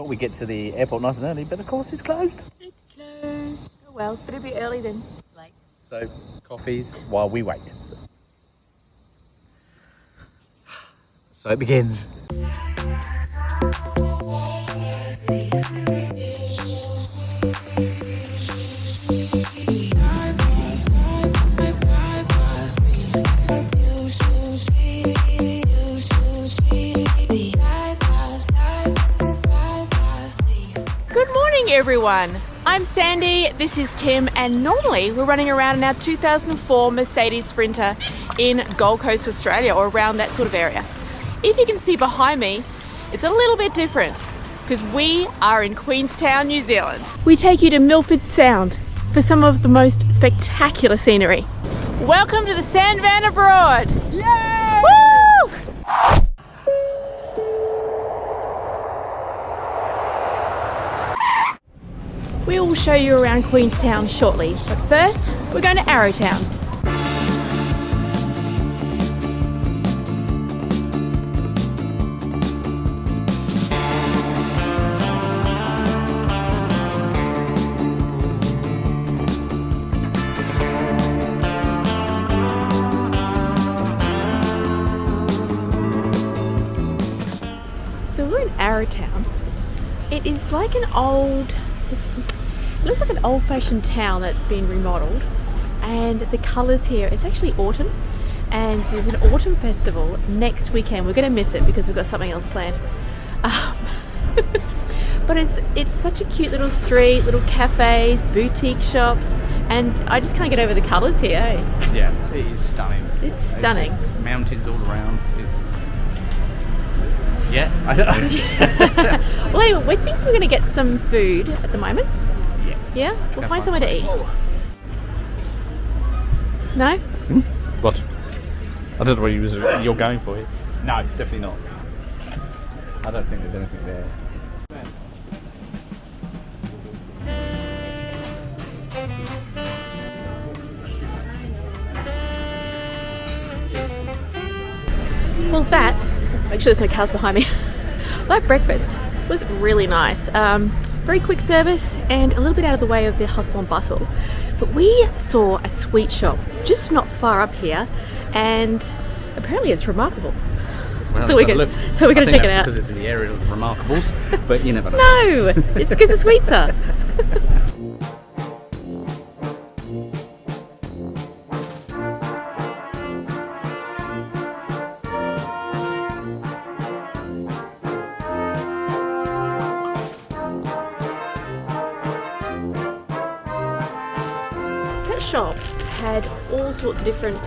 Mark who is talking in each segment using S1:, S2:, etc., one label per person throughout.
S1: Thought we'd get to the airport nice and early, but of course it's closed.
S2: It's closed. Oh well, better be early than late.
S1: So, coffees while we wait. So it begins.
S2: Good morning everyone, I'm Sandy, this is Tim, and normally we're running around in our 2004 Mercedes Sprinter in Gold Coast, Australia, or around that sort of area. If you can see behind me, it's a little bit different because we are in Queenstown, New Zealand. We take you to Milford Sound for some of the most spectacular scenery. Welcome to the Sand Van Abroad! Yay! Woo! We will show you around Queenstown shortly, but first we're going to Arrowtown. So we're in Arrowtown. It is like an old, it looks like an old-fashioned town that's been remodeled, and the colours here, it's actually autumn, and there's an autumn festival next weekend. We're going to miss it because we've got something else planned. But it's such a cute little street, little cafes, boutique shops, and I just can't get over the colours here, eh?
S1: Yeah, it is stunning.
S2: It's stunning.
S1: It's just mountains all around. Yeah.
S2: Well, anyway, we think we're going to get some food at the moment.
S1: Yes.
S2: Yeah? We'll find somewhere to eat. No?
S1: What? I don't know what you're going for here. No, definitely not. I don't think there's anything there.
S2: Well, that, make sure there's no cars behind me. That breakfast was really nice. Very quick service and a little bit out of the way of the hustle and bustle. But we saw a sweet shop just not far up here, and apparently it's remarkable.
S1: Well,
S2: so we're going to check it out.
S1: Because it's in the area of the remarkables, but you never know.
S2: No, it's because the sweets are. Shop had all sorts of different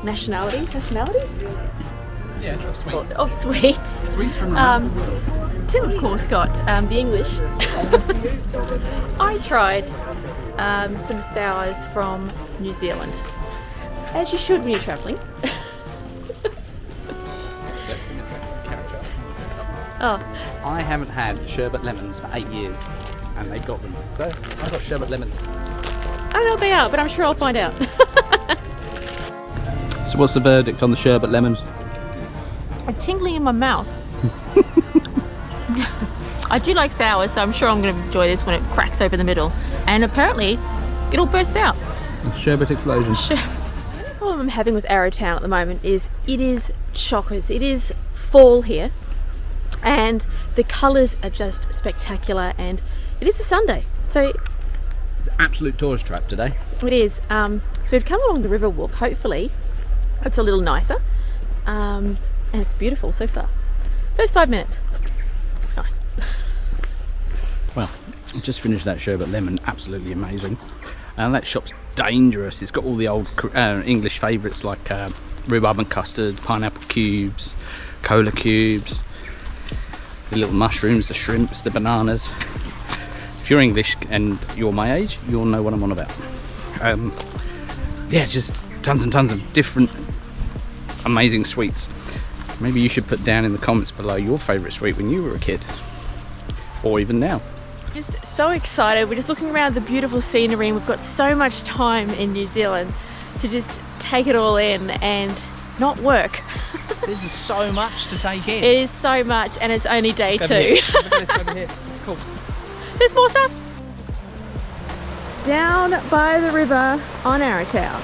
S2: nationalities?
S1: Yeah, of sweets.
S2: Of sweets.
S1: Sweets from around the world.
S2: Tim, of course, got the English. I tried some sours from New Zealand, as you should when you're travelling. Oh.
S1: I haven't had sherbet lemons for 8 years, and they got them. So I got sherbet lemons.
S2: I don't know what they are, but I'm sure I'll find out.
S1: So what's the verdict on the sherbet lemons?
S2: A tingling in my mouth. I do like sours, so I'm sure I'm going to enjoy this when it cracks open the middle. And apparently, it all bursts out.
S1: A sherbet explosion.
S2: The problem I'm having with Arrowtown at the moment is it is chockers. It is fall here, and the colours are just spectacular, and it is a Sunday. So
S1: Absolute tourist trap today.
S2: it is. So we've come along the Riverwalk. Hopefully it's a little nicer, and it's beautiful so far. First 5 minutes. Nice.
S1: Well, I just finished that sherbet lemon. Absolutely amazing. And that shop's dangerous. It's got all the old English favourites like rhubarb and custard, pineapple cubes, cola cubes, the little mushrooms, the shrimps, the bananas. If you're English and you're my age, you'll know what I'm on about. Yeah, just tons and tons of different amazing sweets. Maybe you should put down in the comments below your favourite sweet when you were a kid, or even now.
S2: Just so excited. We're just looking around the beautiful scenery, and we've got so much time in New Zealand to just take it all in, and not work.
S1: This is so much to take in.
S2: It is so much, and it's only day 2.
S1: Look at this over here. Cool.
S2: There's more stuff. Down by the river on Arrowtown.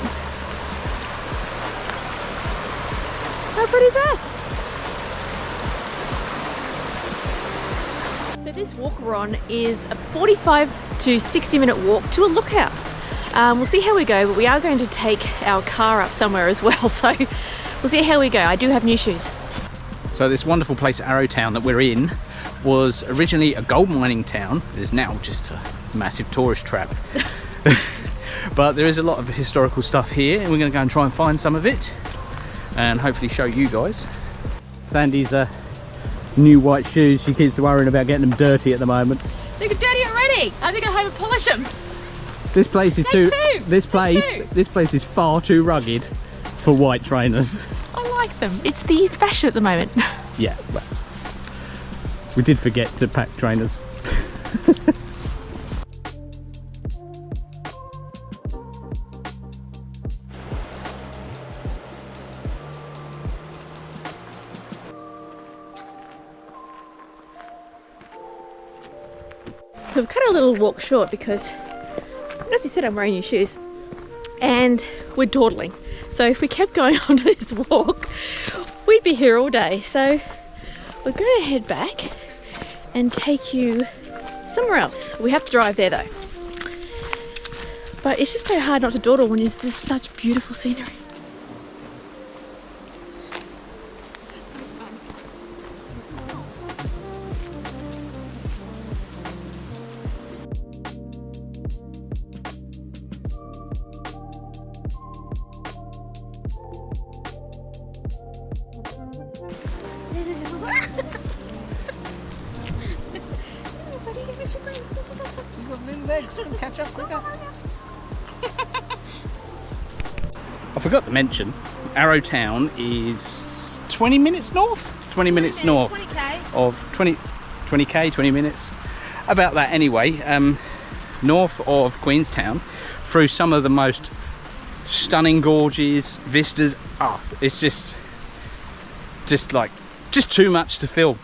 S2: How pretty is that? So this walk we're on is a 45 to 60 minute walk to a lookout. We'll see how we go, but we are going to take our car up somewhere as well, so we'll see how we go. I do have new shoes.
S1: So this wonderful place, Arrowtown, that we're in, was originally a gold mining town. It is now just a massive tourist trap. But there is a lot of historical stuff here, and we're going to go and try and find some of it and hopefully show you guys. Sandy's new white shoes, she keeps worrying about getting them dirty at the moment.
S2: They're dirty already. I think I'll have to polish them.
S1: This place is this place is far too rugged for white trainers.
S2: I like them. It's the fashion at the moment.
S1: Yeah, well, we did forget to pack trainers.
S2: We've cut our little walk short because, as you said, I'm wearing new shoes and we're dawdling. So if we kept going on to this walk, we'd be here all day. So we're going to head back and take you somewhere else. We have to drive there though. But it's just so hard not to dawdle when there's such beautiful scenery.
S1: Catch up quicker. I forgot to mention, Arrowtown is 20 minutes north? 20 minutes north
S2: 20k.
S1: Of 20k, 20 minutes. About that anyway. North of Queenstown, through some of the most stunning gorges, vistas. Oh, it's just too much to film.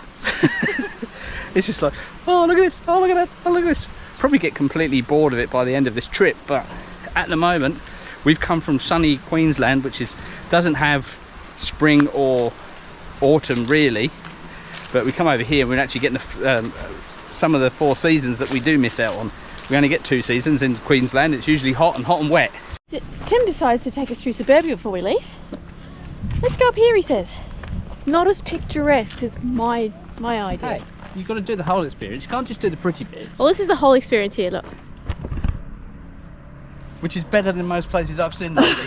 S1: It's just like, oh look at this, oh look at that, oh look at this. Probably get completely bored of it by the end of this trip, but at the moment we've come from sunny Queensland, which doesn't have spring or autumn really, but we come over here and we're actually getting some of the 4 seasons that we do miss out on. We only get 2 seasons in Queensland. It's usually hot and wet.
S2: Tim decides to take us through suburbia before we leave. Let's go up here, he says. Not as picturesque as my idea.
S1: Hey, you've got to do the whole experience. You can't just do the pretty bits.
S2: Well, this is the whole experience here, look.
S1: Which is better than most places I've seen lately.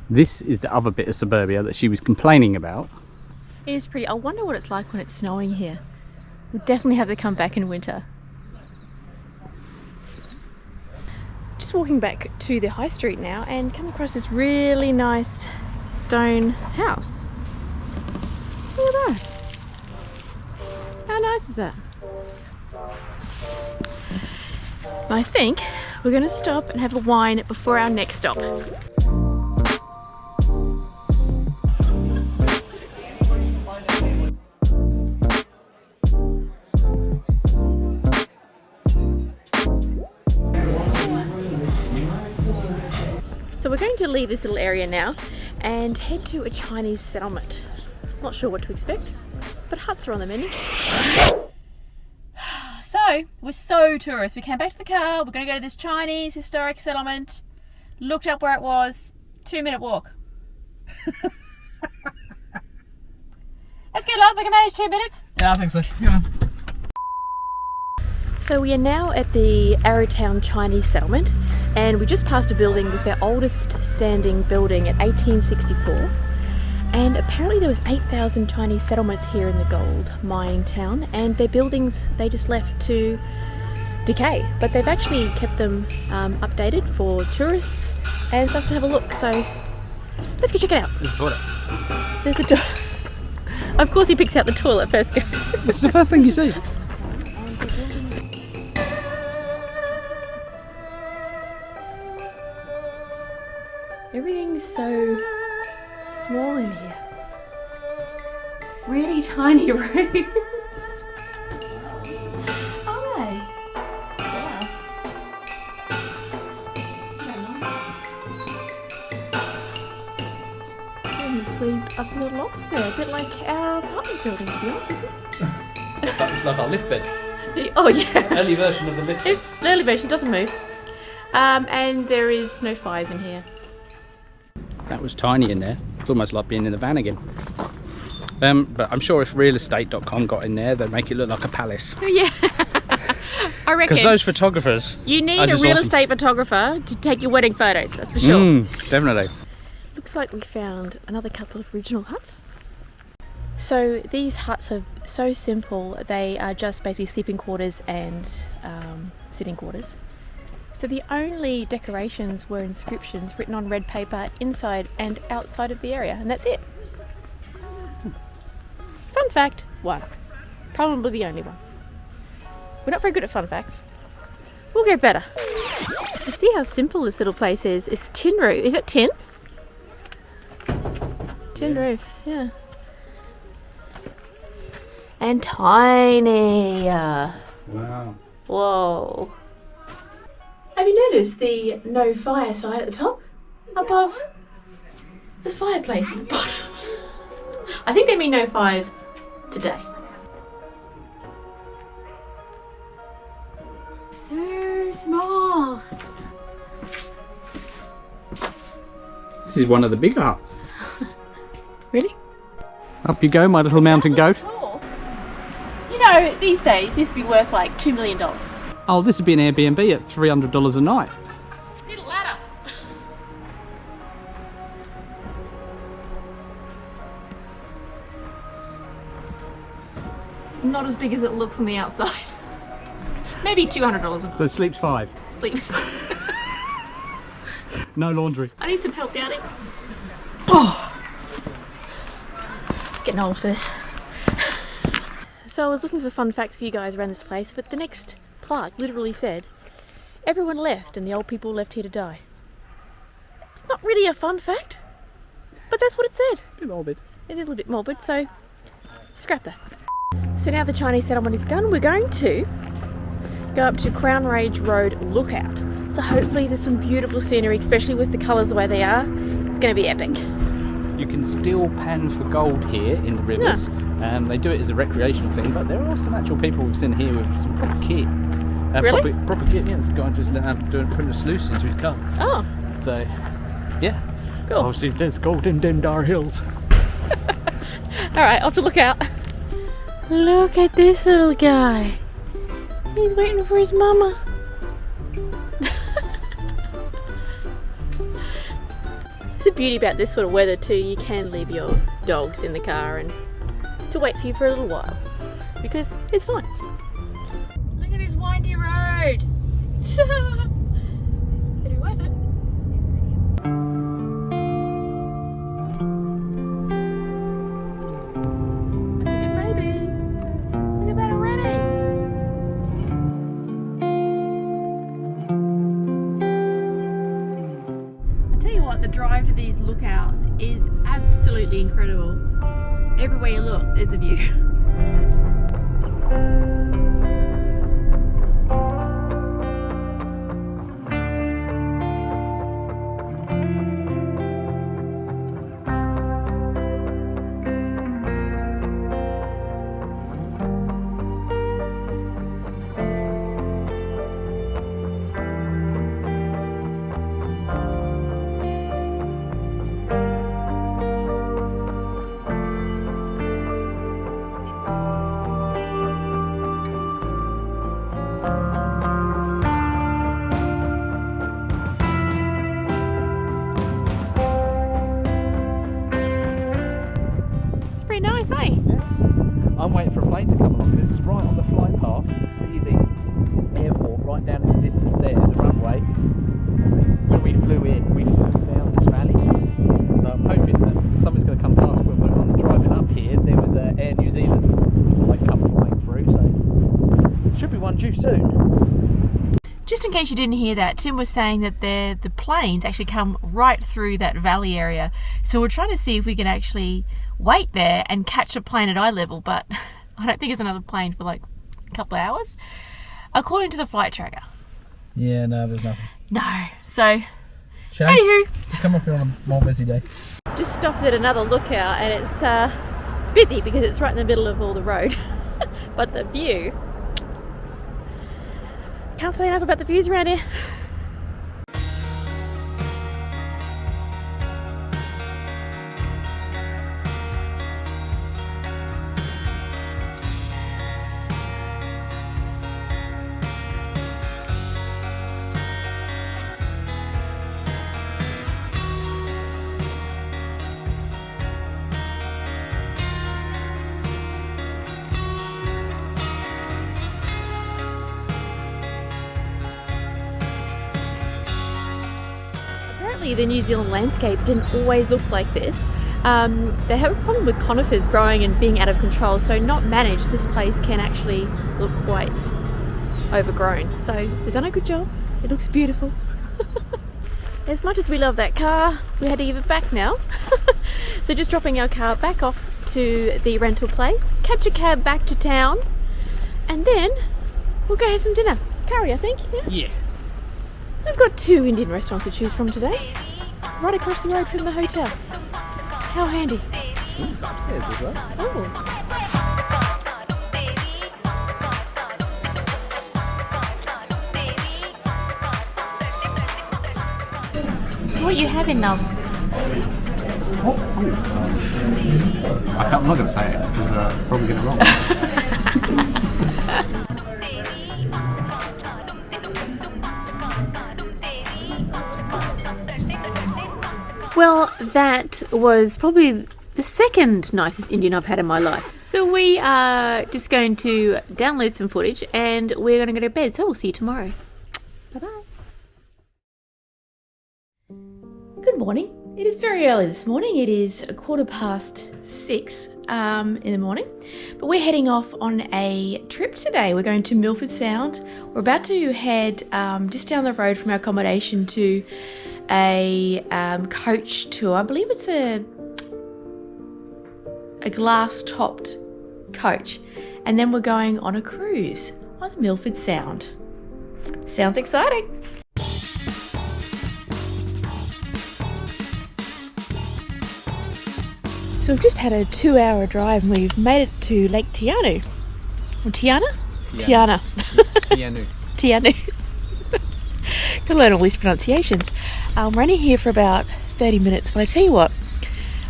S1: This is the other bit of suburbia that she was complaining about.
S2: It is pretty. I wonder what it's like when it's snowing here. We'll definitely have to come back in winter. Just walking back to the high street now and come across this really nice stone house. Look at that. How nice is that? I think we're going to stop and have a wine before our next stop. So we're going to leave this little area now and head to a Chinese settlement. Not sure what to expect, but huts are on the menu. So, we're so tourists. We came back to the car, we're going to go to this Chinese historic settlement, looked up where it was, 2-minute walk. Let's get along, we can manage 2 minutes.
S1: Yeah, I think so. Yeah.
S2: So we are now at the Arrowtown Chinese settlement, and we just passed a building. It was their oldest standing building at 1864. And apparently there was 8,000 Chinese settlements here in the gold mining town, and their buildings they just left to decay. But they've actually kept them updated for tourists and stuff to have a look. So let's go check it out.
S1: There's a toilet.
S2: There's a toilet. Of course he picks out the toilet first.
S1: It's the first thing you see.
S2: Everything's so small in here. Really tiny rooms. Hi. Wow. And you sleep up in the lofts there, a bit like our apartment building, to be honest with you.
S1: It's like our lift bed.
S2: Oh yeah.
S1: Early version of the lift bed.
S2: The early version doesn't move. And there is no fires in here.
S1: That was tiny in there. It's almost like being in the van again. But I'm sure if realestate.com got in there, they'd make it look like a palace.
S2: Yeah. I reckon.
S1: Because those photographers...
S2: You need a real estate photographer to take your wedding photos, that's for sure.
S1: Definitely.
S2: Looks like we found another couple of original huts. So these huts are so simple, they are just basically sleeping quarters and sitting quarters. So the only decorations were inscriptions written on red paper inside and outside of the area, and that's it. Fun fact, 1. Probably the only one. We're not very good at fun facts. We'll get better. You see how simple this little place is? It's tin roof. Is it tin? Tin roof, yeah. And tiny.
S1: Wow.
S2: Whoa. Have you noticed the no fire sign at the top? Above the fireplace at the bottom. I think they mean no fires today. So small.
S1: This is one of the bigger huts.
S2: Really?
S1: Up you go, my little mountain goat.
S2: You know, these days this would be worth like $2 million.
S1: Oh, this would be an Airbnb at $300 a night.
S2: Need a ladder. It's not as big as it looks on the outside. Maybe $200.
S1: So sleeps 5.
S2: Sleeps.
S1: No laundry.
S2: I need some help down here. Oh, getting old for this. So I was looking for fun facts for you guys around this place, but the next plaque literally said, everyone left and the old people left here to die. It's not really a fun fact, but that's what it said.
S1: A bit morbid.
S2: A little bit morbid, so scrap that. So now the Chinese settlement is done, we're going to go up to Crown Range Road Lookout. So hopefully there's some beautiful scenery, especially with the colours the way they are. It's going to be epic.
S1: You can still pan for gold here in the rivers.
S2: Yeah.
S1: They do it as a recreational thing, but there are some actual people we've seen here with some proper kit.
S2: Really?
S1: Proper kit, yeah. This guy just putting a sluice into his car.
S2: Oh.
S1: So, yeah.
S2: Cool.
S1: Obviously there's gold in Dendar Hills.
S2: Alright, off to look out. Look at this little guy. He's waiting for his mama. It's the beauty about this sort of weather too. You can leave your dogs in the car and to wait for you for a little while because it's fine. Look at this windy road. It'll be worth it. Look at baby. Look at that already. I tell you what, the drive to these lookouts is absolutely incredible. Everywhere you look, there's a view. Nice, eh?
S1: Yeah. I'm waiting for a plane to come along. This is right on the flight path. You can see the airport right down in the distance there, the runway. When we flew in, we flew down this valley. So I'm hoping that something's going to come past. When we're on driving up here, there was an Air New Zealand flight come flying through, so should be one due soon.
S2: Just in case you didn't hear that, Tim was saying that the planes actually come right through that valley area. So we're trying to see if we can actually wait there and catch a plane at eye level, but I don't think it's another plane for like a couple of hours, according to the flight tracker.
S3: Yeah, no, there's nothing.
S2: No. So,
S3: Shane,
S2: anywho,
S3: to come up here on a more busy day.
S2: just stopped at another lookout, and it's busy because it's right in the middle of all the road. But the view, can't say enough about the views around here. The New Zealand landscape didn't always look like this. They have a problem with conifers growing and being out of control, so not managed, this place can actually look quite overgrown. So they've done a good job. It looks beautiful. As much as we love that car, we had to give it back now. So just dropping our car back off to the rental place, catch a cab back to town, and then we'll go have some dinner. Curry, I think.
S1: Yeah.
S2: We've got 2 Indian restaurants to choose from today, right across the road from the hotel. How handy.
S1: Upstairs as well.
S2: Oh. So what you having, love?
S1: I'm not going to say it because I'm probably getting it wrong.
S2: Well, that was probably the second nicest Indian I've had in my life. So we are just going to download some footage and we're going to go to bed. So we'll see you tomorrow. Bye-bye. Good morning. It is very early this morning. It is 6:15 in the morning. But we're heading off on a trip today. We're going to Milford Sound. We're about to head just down the road from our accommodation to a coach tour. I believe it's a glass-topped coach. And then we're going on a cruise on the Milford Sound. Sounds exciting. So we've just had a 2-hour drive and we've made it to Lake Tianu. Or Tiana? Tiana.
S1: Tianu.
S2: Tianu. Gotta learn all these pronunciations. We're only here for about 30 minutes, but I tell you what,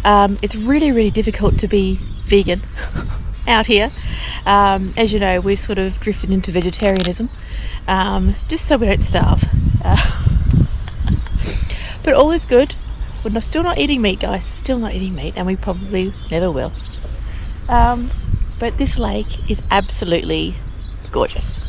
S2: it's really, really difficult to be vegan out here. As you know, we've sort of drifted into vegetarianism, just so we don't starve. But all is good. We're still not eating meat, guys. Still not eating meat, and we probably never will. But this lake is absolutely gorgeous.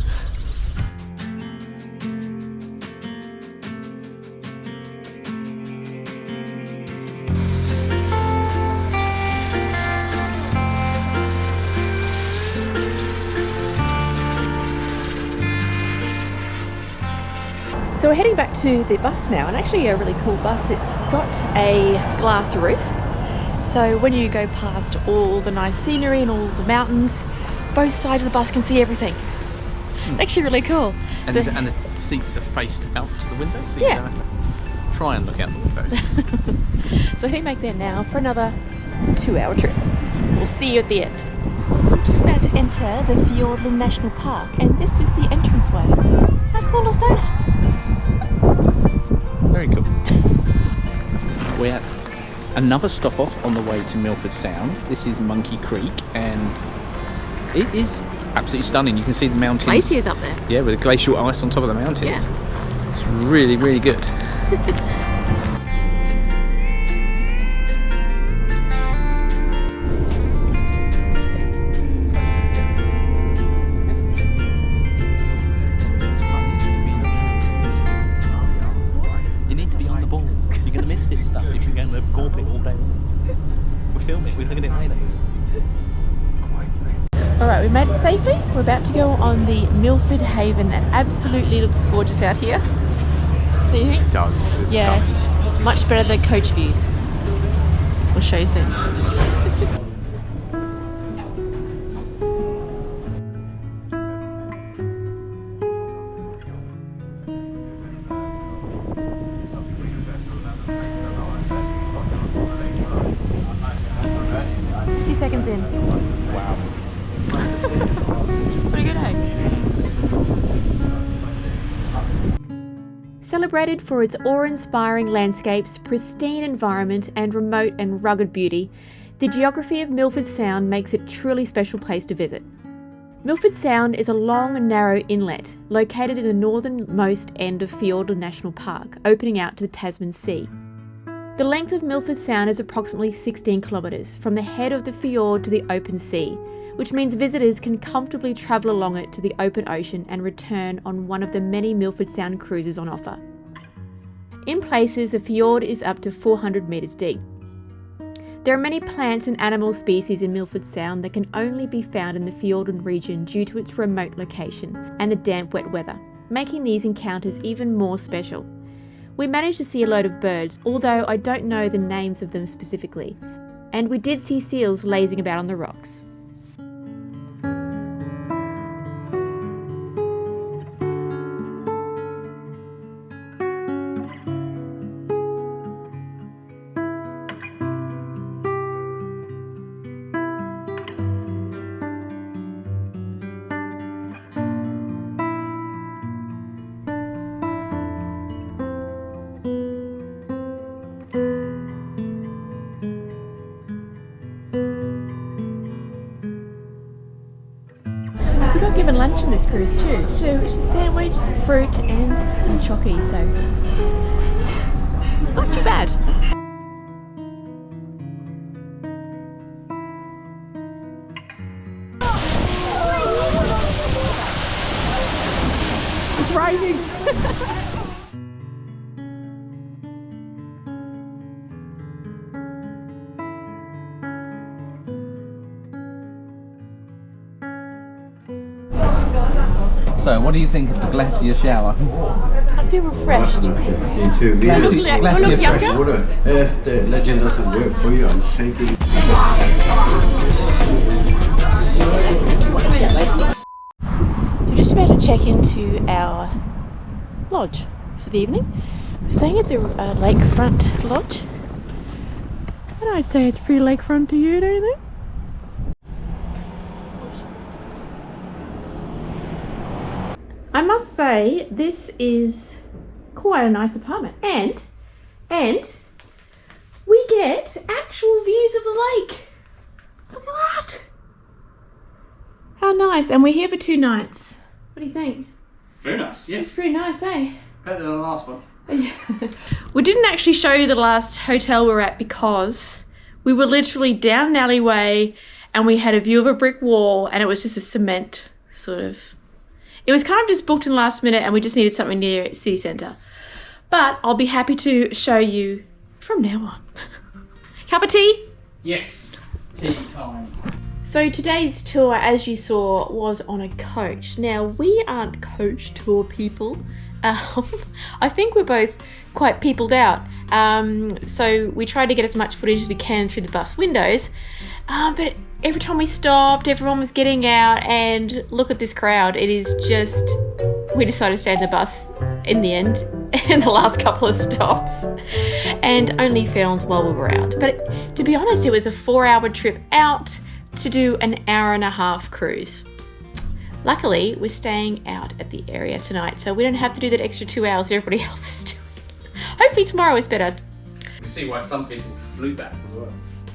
S2: So we're heading back to the bus now, and actually a really cool bus. It's got a glass roof, so when you go past all the nice scenery and all the mountains, both sides of the bus can see everything. It's actually really cool.
S1: And,
S2: So-
S1: and the seats are faced out to the window, so
S2: Yeah.
S1: you don't have to try and look out the window.
S2: So heading back there now for another 2-hour trip. We'll see you at the end. So I'm just about to enter the Fiordland National Park, and this is the entranceway. How cool is that?
S1: Very cool. We're at another stop off on the way to Milford Sound. This is Monkey Creek, and it is absolutely stunning. You can see the mountains.
S2: Glaciers up there.
S1: Yeah, with the glacial ice on top of the mountains.
S2: Yeah.
S1: It's really, really good. You need to be on the ball. You're going to miss this stuff if you're going to gawp it all day long. We'll film it, we'll look at it later.
S2: Alright, we made it safely. We're about to go on the Milford Haven. It absolutely looks gorgeous out here. What do you think?
S1: It does. It's
S2: Yeah,
S1: stunning.
S2: much better than coach views. We'll show you soon. Seconds in.
S1: Wow.
S2: Pretty good, hey? Celebrated for its awe-inspiring landscapes, pristine environment and remote and rugged beauty, the geography of Milford Sound makes it a truly special place to visit. Milford Sound is a long and narrow inlet located in the northernmost end of Fiordland National Park, opening out to the Tasman Sea. The length of Milford Sound is approximately 16 kilometres from the head of the fjord to the open sea, which means visitors can comfortably travel along it to the open ocean and return on one of the many Milford Sound cruises on offer. In places, the fjord is up to 400 metres deep. There are many plants and animal species in Milford Sound that can only be found in the Fiordland region due to its remote location and the damp, wet weather, making these encounters even more special. We managed to see a load of birds, although I don't know the names of them specifically, and we did see seals lazing about on the rocks. We got given lunch on this cruise too, so it's a sandwich, some fruit and some chocky, so not too bad. It's raining.
S1: So, what do you think of the glacier shower?
S2: I feel refreshed.
S1: Glacier,
S2: Look
S1: glacier fresh.
S2: younger.
S4: The legend doesn't work for you. I'm shaking.
S2: So we're just about to check into our lodge for the evening. We're staying at the Lakefront Lodge. And I'd say it's pretty lakefront to you, don't you think? I must say this is quite a nice apartment, and we get actual views of the lake. Look at that! How nice! And we're here for 2 nights. What do you think?
S1: Very nice, yes.
S2: It's pretty nice, eh?
S1: Better than the last one.
S2: We didn't actually show you the last hotel we were at because we were literally down an alleyway and we had a view of a brick wall and it was just a cement sort of... It was kind of just booked in last minute and we just needed something near city centre. But I'll be happy to show you from now on. Cup of tea?
S1: Yes, tea time.
S2: So today's tour, as you saw, was on a coach. Now, we aren't coach tour people. I think we're both quite peopled out. So we tried to get as much footage as we can through the bus windows. But every time we stopped, everyone was getting out, and look at this crowd. It is just... We decided to stay in the bus in the end, in the last couple of stops, and only filmed while we were out. But to be honest, it was a 4-hour trip out to do an 1.5-hour cruise. Luckily, we're staying out at the area tonight, so we don't have to do that extra 2 hours that everybody else is doing. Hopefully tomorrow is better.
S1: You can see why some people flew back as well.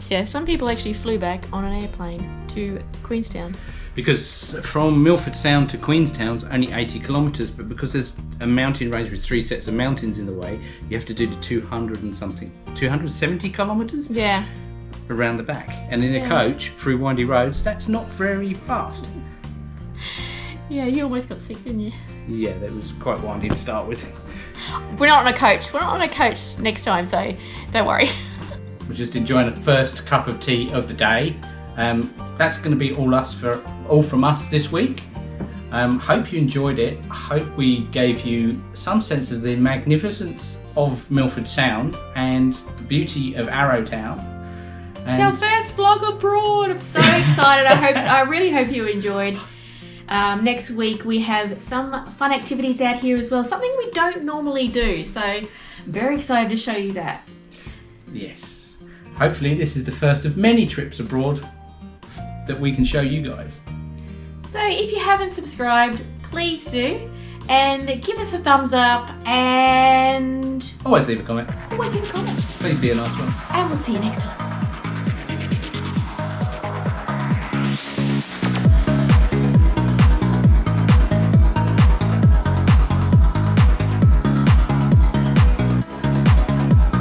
S2: Yeah, some people actually flew back on an airplane to Queenstown.
S1: Because from Milford Sound to Queenstown's only 80 kilometres, but because there's a mountain range with 3 sets of mountains in the way, you have to do the 270 kilometres
S2: Yeah.
S1: around the back. And in a coach through windy roads, that's not very fast.
S2: Yeah, you almost got sick, didn't you?
S1: Yeah, that was quite windy to start with.
S2: We're not on a coach. We're not on a coach next time, so don't worry.
S1: We're just enjoying the first cup of tea of the day. That's going to be all from us this week. Hope you enjoyed it. Hope we gave you some sense of the magnificence of Milford Sound and the beauty of Arrowtown.
S2: It's our first vlog abroad. I'm so excited. I really hope you enjoyed. Next week we have some fun activities out here as well, something we don't normally do, so I'm very excited to show you that.
S1: Yes. Hopefully this is the first of many trips abroad that we can show you guys.
S2: So if you haven't subscribed, please do, and give us a thumbs up, and
S1: Always leave a comment.
S2: always leave a comment.
S1: Please be a nice one.
S2: And we'll see you next time.